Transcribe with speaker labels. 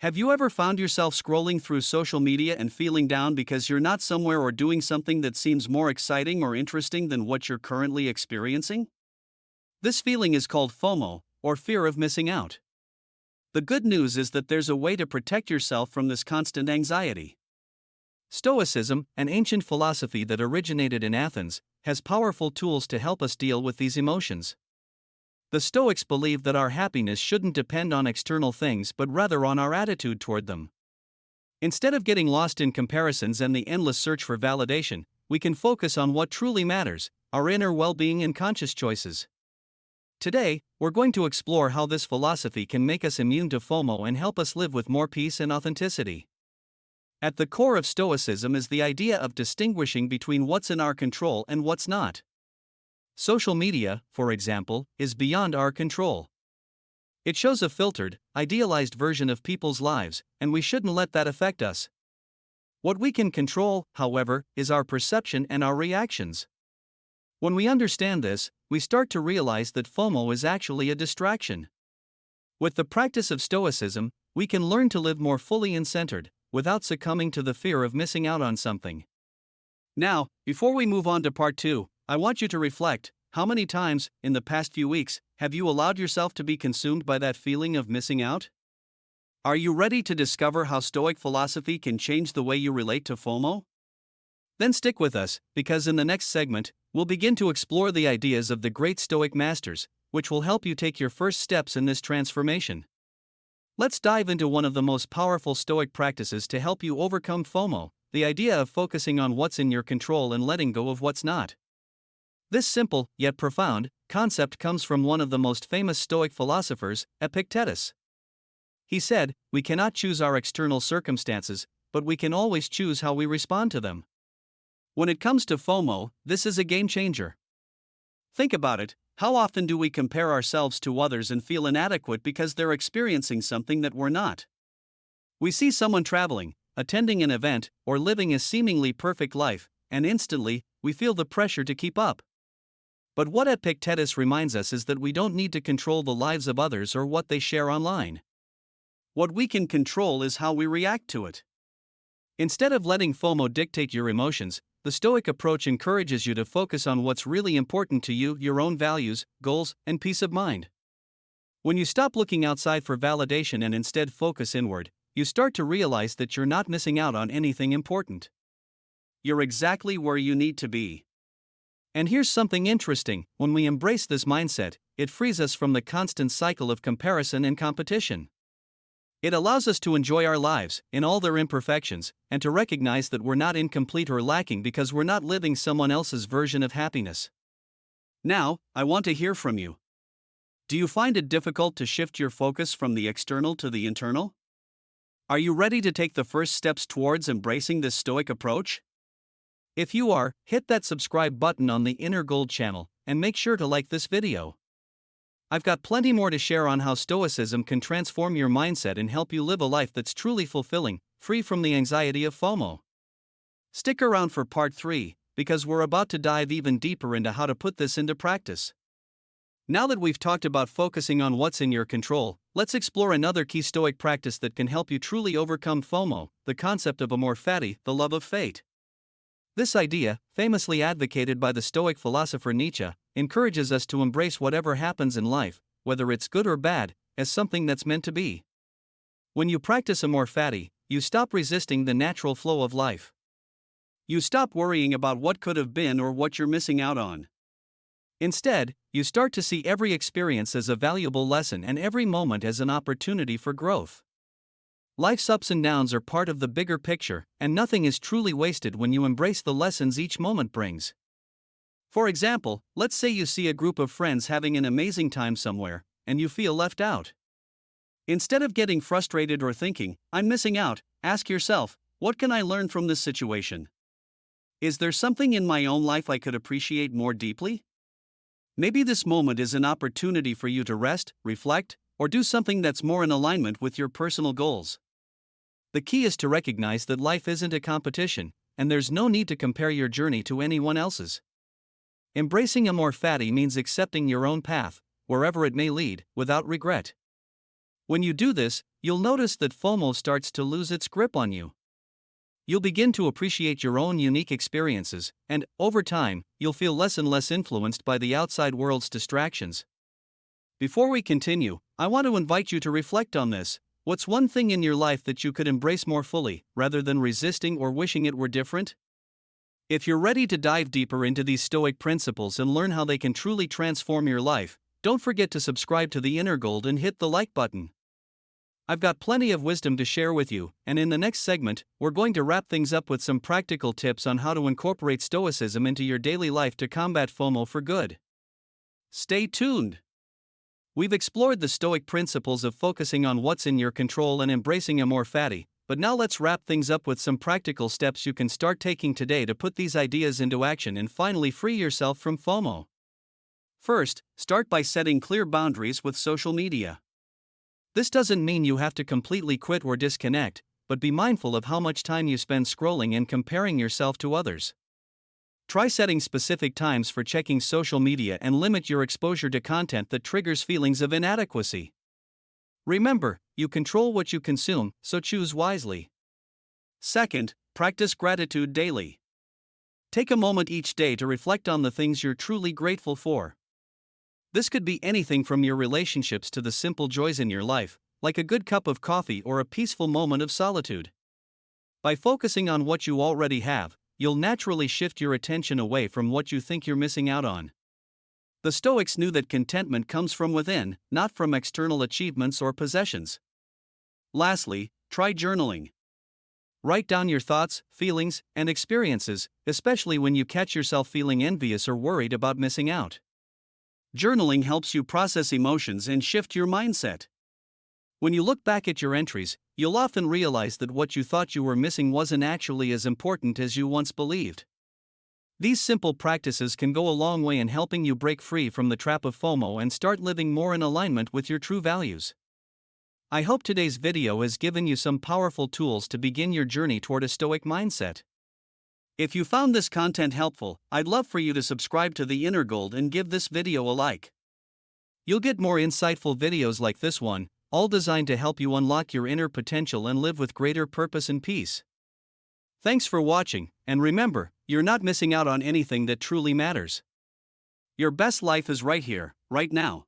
Speaker 1: Have you ever found yourself scrolling through social media and feeling down because you're not somewhere or doing something that seems more exciting or interesting than what you're currently experiencing? This feeling is called FOMO, or fear of missing out. The good news is that there's a way to protect yourself from this constant anxiety. Stoicism, an ancient philosophy that originated in Athens, has powerful tools to help us deal with these emotions. The Stoics believe that our happiness shouldn't depend on external things but rather on our attitude toward them. Instead of getting lost in comparisons and the endless search for validation, we can focus on what truly matters, our inner well-being and conscious choices. Today, we're going to explore how this philosophy can make us immune to FOMO and help us live with more peace and authenticity. At the core of Stoicism is the idea of distinguishing between what's in our control and what's not. Social media, for example, is beyond our control. It shows a filtered, idealized version of people's lives, and we shouldn't let that affect us. What we can control, however, is our perception and our reactions. When we understand this, we start to realize that FOMO is actually a distraction. With the practice of Stoicism, we can learn to live more fully and centered, without succumbing to the fear of missing out on something. Now, before we move on to part 2, I want you to reflect, how many times, in the past few weeks, have you allowed yourself to be consumed by that feeling of missing out? Are you ready to discover how Stoic philosophy can change the way you relate to FOMO? Then stick with us, because in the next segment, we'll begin to explore the ideas of the great Stoic masters, which will help you take your first steps in this transformation. Let's dive into one of the most powerful Stoic practices to help you overcome FOMO, the idea of focusing on what's in your control and letting go of what's not. This simple, yet profound, concept comes from one of the most famous Stoic philosophers, Epictetus. He said, "We cannot choose our external circumstances, but we can always choose how we respond to them." When it comes to FOMO, this is a game changer. Think about it, how often do we compare ourselves to others and feel inadequate because they're experiencing something that we're not? We see someone traveling, attending an event, or living a seemingly perfect life, and instantly, we feel the pressure to keep up. But what Epictetus reminds us is that we don't need to control the lives of others or what they share online. What we can control is how we react to it. Instead of letting FOMO dictate your emotions, the Stoic approach encourages you to focus on what's really important to you, your own values, goals, and peace of mind. When you stop looking outside for validation and instead focus inward, you start to realize that you're not missing out on anything important. You're exactly where you need to be. And here's something interesting, when we embrace this mindset, it frees us from the constant cycle of comparison and competition. It allows us to enjoy our lives, in all their imperfections, and to recognize that we're not incomplete or lacking because we're not living someone else's version of happiness. Now, I want to hear from you. Do you find it difficult to shift your focus from the external to the internal? Are you ready to take the first steps towards embracing this Stoic approach? If you are, hit that subscribe button on the Inner Gold channel, and make sure to like this video. I've got plenty more to share on how Stoicism can transform your mindset and help you live a life that's truly fulfilling, free from the anxiety of FOMO. Stick around for part 3, because we're about to dive even deeper into how to put this into practice. Now that we've talked about focusing on what's in your control, let's explore another key Stoic practice that can help you truly overcome FOMO, the concept of Amor, Fati, the love of fate. This idea, famously advocated by the Stoic philosopher Nietzsche, encourages us to embrace whatever happens in life, whether it's good or bad, as something that's meant to be. When you practice Amor Fati, you stop resisting the natural flow of life. You stop worrying about what could have been or what you're missing out on. Instead, you start to see every experience as a valuable lesson and every moment as an opportunity for growth. Life's ups and downs are part of the bigger picture, and nothing is truly wasted when you embrace the lessons each moment brings. For example, let's say you see a group of friends having an amazing time somewhere, and you feel left out. Instead of getting frustrated or thinking, "I'm missing out," ask yourself, what can I learn from this situation? Is there something in my own life I could appreciate more deeply? Maybe this moment is an opportunity for you to rest, reflect, or do something that's more in alignment with your personal goals. The key is to recognize that life isn't a competition, and there's no need to compare your journey to anyone else's. Embracing Amor Fati means accepting your own path, wherever it may lead, without regret. When you do this, you'll notice that FOMO starts to lose its grip on you. You'll begin to appreciate your own unique experiences, and, over time, you'll feel less and less influenced by the outside world's distractions. Before we continue, I want to invite you to reflect on this. What's one thing in your life that you could embrace more fully, rather than resisting or wishing it were different? If you're ready to dive deeper into these Stoic principles and learn how they can truly transform your life, don't forget to subscribe to the Inner Gold and hit the like button. I've got plenty of wisdom to share with you, and in the next segment, we're going to wrap things up with some practical tips on how to incorporate Stoicism into your daily life to combat FOMO for good. Stay tuned! We've explored the Stoic principles of focusing on what's in your control and embracing Amor, Fati, but now let's wrap things up with some practical steps you can start taking today to put these ideas into action and finally free yourself from FOMO. First, start by setting clear boundaries with social media. This doesn't mean you have to completely quit or disconnect, but be mindful of how much time you spend scrolling and comparing yourself to others. Try setting specific times for checking social media and limit your exposure to content that triggers feelings of inadequacy. Remember, you control what you consume, so choose wisely. Second, practice gratitude daily. Take a moment each day to reflect on the things you're truly grateful for. This could be anything from your relationships to the simple joys in your life, like a good cup of coffee or a peaceful moment of solitude. By focusing on what you already have, you'll naturally shift your attention away from what you think you're missing out on. The Stoics knew that contentment comes from within, not from external achievements or possessions. Lastly, try journaling. Write down your thoughts, feelings, and experiences, especially when you catch yourself feeling envious or worried about missing out. Journaling helps you process emotions and shift your mindset. When you look back at your entries, you'll often realize that what you thought you were missing wasn't actually as important as you once believed. These simple practices can go a long way in helping you break free from the trap of FOMO and start living more in alignment with your true values. I hope today's video has given you some powerful tools to begin your journey toward a Stoic mindset. If you found this content helpful, I'd love for you to subscribe to the Inner Gold and give this video a like. You'll get more insightful videos like this one, all designed to help you unlock your inner potential and live with greater purpose and peace. Thanks for watching, and remember, you're not missing out on anything that truly matters. Your best life is right here, right now.